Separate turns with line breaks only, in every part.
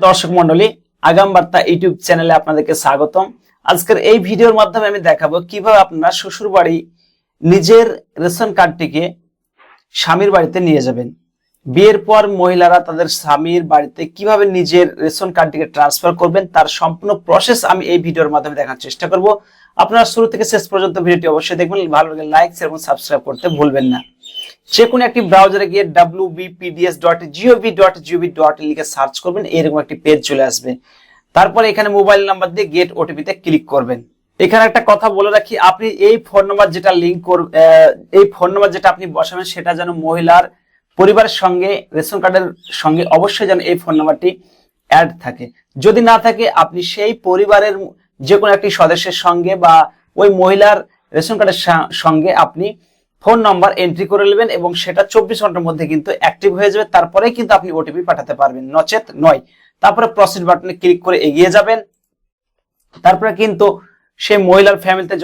দর্শক মন্ডলী, আগাম বার্তা ইউটিউব চ্যানেলে আপনাদেরকে স্বাগতম। আজকের এই ভিডিওর মাধ্যমে আমি দেখাবো কিভাবে আপনারা শ্বশুর বাড়ি নিজের রেশন কার্ডটিকে স্বামীর বাড়িতে নিয়ে যাবেন। বিয়ের পর মহিলারা তাদের স্বামীর বাড়িতে কিভাবে নিজের রেশন কার্ডটিকে ট্রান্সফার করবেন তার সম্পূর্ণ প্রসেস আমি এই ভিডিওর মাধ্যমে দেখার চেষ্টা করব। আপনারা শুরু থেকে শেষ পর্যন্ত ভিডিওটি অবশ্যই দেখবেন। ভালো লাগলে লাইক শেয়ার এবং সাবস্ক্রাইব করতে ভুলবেন না। যে কোনো একটি ব্রাউজারে গিয়ে wbpds.gov.gov লিখে সার্চ করবেন, এরকম একটি পেজ চলে আসবে। তারপরে এখানে মোবাইল নাম্বার দিয়ে গেট ওটিপিতে ক্লিক করবেন। এখানে একটা কথা বলে রাখি, আপনি এই ফোন নাম্বার যেটা লিংক করবেন, এই ফোন নাম্বার যেটা আপনি বসাবেন সেটা যেন মহিলার পরিবারের সঙ্গে রেশন কার্ডের সঙ্গে অবশ্যই যেন এই ফোন নাম্বারটি অ্যাড থাকে। যদি না থাকে আপনি সেই পরিবারের যে কোনো একটি সদস্যের সঙ্গে বা ওই মহিলার রেশন কার্ডের সঙ্গে আপনি ফোন নাম্বার এন্ট্রি করে নেবেন এবং সেটা 24 ঘন্টার মধ্যে কিন্তু অ্যাক্টিভ হয়ে যাবে। তারপরে কিন্তু আপনি ওটিপি পাঠাতে পারবেন, নচেত নয়। তারপরে প্রসিড বাটনে ক্লিক করে এগিয়ে যাবেন। তারপরে কিন্তু সেই মহিলার ফ্যামিলিতে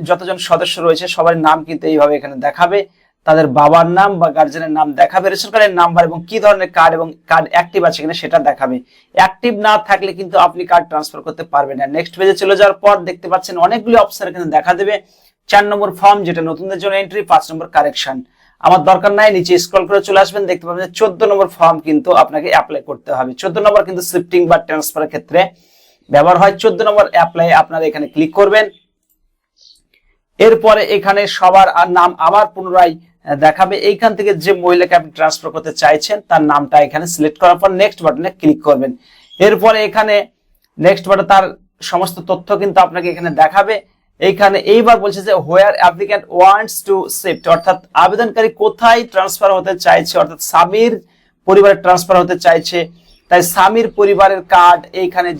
যতজন সদস্য রয়েছে সবার নাম কিন্তু এইভাবে এখানে দেখাবে, তাদের বাবার নাম বা গার্জেনের নাম দেখাবে, রেশন কার্ডের নাম্বার এবং কি ধরনের কার্ড এবং কার্ড অ্যাক্টিভ আছে কিনা সেটা দেখাবে। অ্যাক্টিভ না থাকলে কিন্তু আপনি কার্ড ট্রান্সফার করতে পারবেন না। নেক্সট পেজে চলে যাওয়ার পর দেখতে পাচ্ছেন অনেকগুলো অপশন এখানে দেখা দেবে। 4 নম্বর ফর্ম, যেটা নতুনদের জন্য এন্ট্রি। 5 নম্বর কারেকশন, আমার দরকার নাই, নিচে স্ক্রল করে চলে আসবেন। দেখতে পাবেন 14 নম্বর ফর্ম কিন্তু আপনাকে অ্যাপ্লাই করতে হবে। 14 নম্বর কিন্তু শিফটিং বা ট্রান্সফারের ক্ষেত্রে ব্যবহার হয়। 14 নম্বর অ্যাপ্লাই আপনারা এখানে ক্লিক করবেন। এরপরে এখানে সবার নাম আবার পুনরায় দেখাবে। এইখান থেকে যে মহিলাকে আপনি ট্রান্সফার করতে চাইছেন তার নামটা এখানে সিলেক্ট করার পর নেক্সট বাটনে ক্লিক করবেন। এরপরে এখানে নেক্সট বাটনে তার সমস্ত তথ্য কিন্তু আপনাকে এখানে দেখাবে। এইখানে এইবার বলছে যে হোয়ার অ্যাপ্লিক্যান্ট ওয়ান্টস টু শিফট, অর্থাৎ আবেদনকারী কোথায় ট্রান্সফার হতে চাইছে, অর্থাৎ স্বামীর পরিবারে ট্রান্সফার হতে চাইছে। তাই স্বামীর পরিবারের কার্ড এইখানে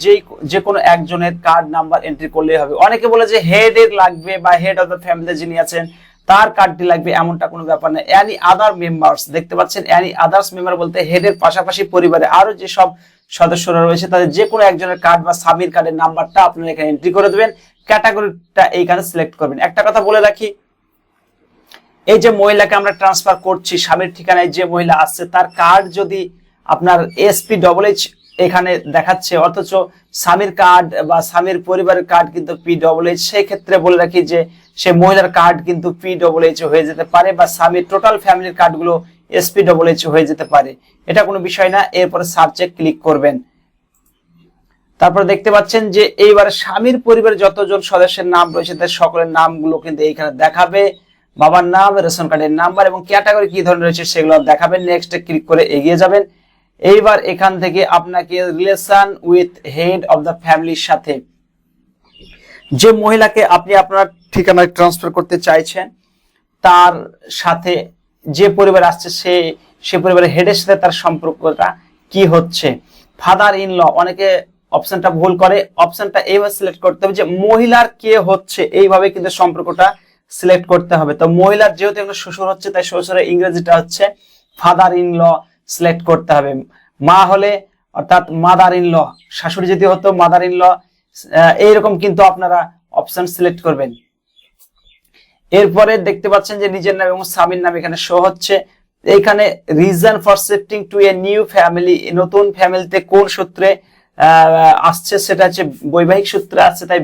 যে কোনো একজনের কার্ড নাম্বার এন্ট্রি করলেই হবে। অনেকে বলে যে হেড এর লাগবে বা হেড অফ দ্য ফ্যামিলি যিনি আছেন তার কার্ডটি লাগবে, এমনটা কোনো ব্যাপার না। এনি আদার মেম্বার্স, দেখতে পাচ্ছেন এনি আদার্স মেম্বার বলতে হেডের পাশাপাশি পরিবারে আরো যে সব সদস্যরা রয়েছে তাদের যে কোনো একজনের কার্ড বা স্বামীর কার্ডের নাম্বারটা আপনারা এখানে এন্ট্রি করে দেবেন। ক্যাটাগরিটা এইখানে সিলেক্ট করবেন। একটা কথা বলে রাখি, এই যে মহিলাকে আমরা ট্রান্সফার করছি, স্বামীর ঠিকানায় যে মহিলা আসছে তার কার্ড যদি আপনার SPHH এখানে দেখাচ্ছে অথচ স্বামীর কার্ড বা স্বামীর পরিবারের কার্ড কিন্তু PHH, সেই ক্ষেত্রে বলে রাখি যে সে মহিলার কার্ড কিন্তু PHH হয়ে যেতে পারে বা স্বামীর টোটাল ফ্যামিলির কার্ডগুলো SPHH হয়ে যেতে পারে, এটা কোনো বিষয় না। এরপরে সার্চে ক্লিক করবেন। তারপরে দেখতে পাচ্ছেন যে এইবার স্বামীর পরিবারের যতজন সদস্যের নাম রয়েছে তাদের সকলের নামগুলো কিন্তু এইখানে দেখাবে। বাবার নাম, রেশন কার্ডের নাম্বার এবং ক্যাটাগরি কি ধরনের রয়েছে সেগুলো দেখাবেন। নেক্সটে ক্লিক করে এগিয়ে যাবেন। এইবার এখান থেকে আপনাকে relation with head of the ফ্যামিলির সাথে যে মহিলাকে আপনি আপনার ঠিকানায় ট্রান্সফার করতে চাইছেন তার সাথে যে পরিবার আসছে সে পরিবারের হেডের সাথে তার সম্পর্কটা কি হচ্ছে। ফাদার ইন ল, অনেকে অপশনটা ভুল করে, অপশনটা এইভাবে সিলেক্ট করতে হবে যে মহিলার কে হচ্ছে, এইভাবে কিন্তু সম্পর্কটা সিলেক্ট করতে হবে। তো মহিলার যেহেতু একটা শ্বশুর হচ্ছে তাই শ্বশুরের ইংরেজিটা হচ্ছে ফাদার ইন ল সিলেক্ট করতে হবে। মা হলে অর্থাৎ মাদার ইন ল, শাশুড়ি যদি হতো মাদার ইন ল, এইরকম কিন্তু আপনারা অপশন সিলেক্ট করবেন। এরপরে দেখতে পাচ্ছেন যে নিজের নাম এবং স্বামীর নাম এখানে শো হচ্ছে। এইখানে reason for shifting to a new family, নতুন ফ্যামিলিতে কোন সূত্রে আসছে সেটা হচ্ছে বৈবাহিক সূত্রে আসছে, তাই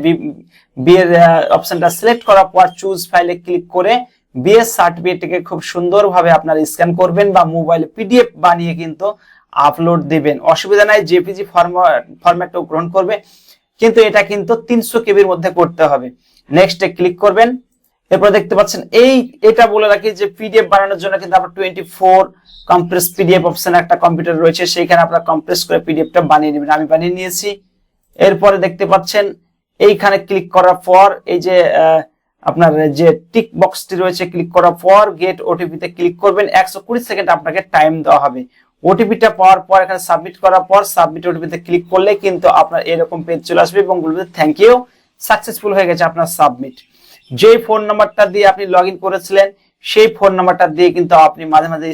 বিয়ের অপশনটা সিলেক্ট করার পর চুজ ফাইলে ক্লিক করে বিয়ের সার্টিফিকেটকে খুব সুন্দরভাবে আপনারা স্ক্যান করবেন বা মোবাইলে PDF বানিয়ে কিন্তু আপলোড দিবেন। অসুবিধা নাই, JPG ফরম্যাটও গ্রহণ করবে, কিন্তু এটা কিন্তু 300 KB মধ্যে করতে হবে। নেক্সটে ক্লিক করবেন। এরপর দেখতে পাচ্ছেন এটা বলে রাখি যে PDF বানানোর জন্য কিন্তু আপনার 24 কম্প্রেস PDF অপশন একটা কম্পিউটার রয়েছে, সেইখানে আপনারা কম্প্রেস করে PDFটা বানিয়ে নেবেন। আমি বানিয়ে নিয়েছি। এরপরে দেখতে পাচ্ছেন এইখানে ক্লিক করার পর এই যে আপনার যে টিক বক্সটি রয়েছে ক্লিক করার পর গেট ওটিপিতে ক্লিক করবেন। 120 সেকেন্ড আপনাকে টাইম দেওয়া হবে। ওটিপিটা পাওয়ার পর এখানে সাবমিট করার পর সাবমিট ওটিপিতে ক্লিক করলে কিন্তু আপনার এরকম পেজ চলে আসবে এবং বলবে থ্যাংক ইউ, সাকসেসফুল হয়ে গেছে আপনার সাবমিট। যে ফোন নাম্বারটা দিয়ে আপনি লগইন করেছিলেন সেই ফোন নাম্বারটা দিয়ে কিন্তু আপনি মাঝে মাঝে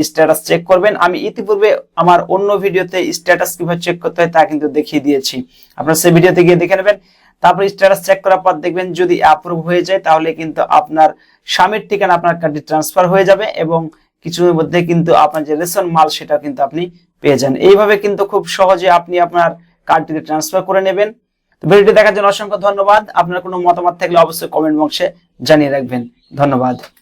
স্ট্যাটাস চেক করবেন। আমি ইতিপূর্বে আমার অন্য ভিডিওতে স্ট্যাটাস কিভাবে চেক করতে হয় তা কিন্তু দেখিয়ে দিয়েছি, আপনারা সেই ভিডিওতে গিয়ে দেখে নেবেন। তারপর স্ট্যাটাস চেক করার পর দেখবেন যদি অ্যাপ্রুভ হয়ে যায় তাহলে কিন্তু আপনার স্বামীর ঠিকানা আপনার কার্ডটি ট্রান্সফার হয়ে যাবে এবং কিছুর মধ্যে কিন্তু আপনার যে রেশন মাল সেটা কিন্তু আপনি পেয়ে যান। এইভাবে কিন্তু খুব সহজে আপনি আপনার কার্ডটিকে ট্রান্সফার করে নেবেন। তো ভিডিওটি দেখার জন্য অসংখ্য ধন্যবাদ। আপনার কোনো মতামত থাকলে অবশ্যই কমেন্ট বক্সে জানিয়ে রাখবেন। ধন্যবাদ।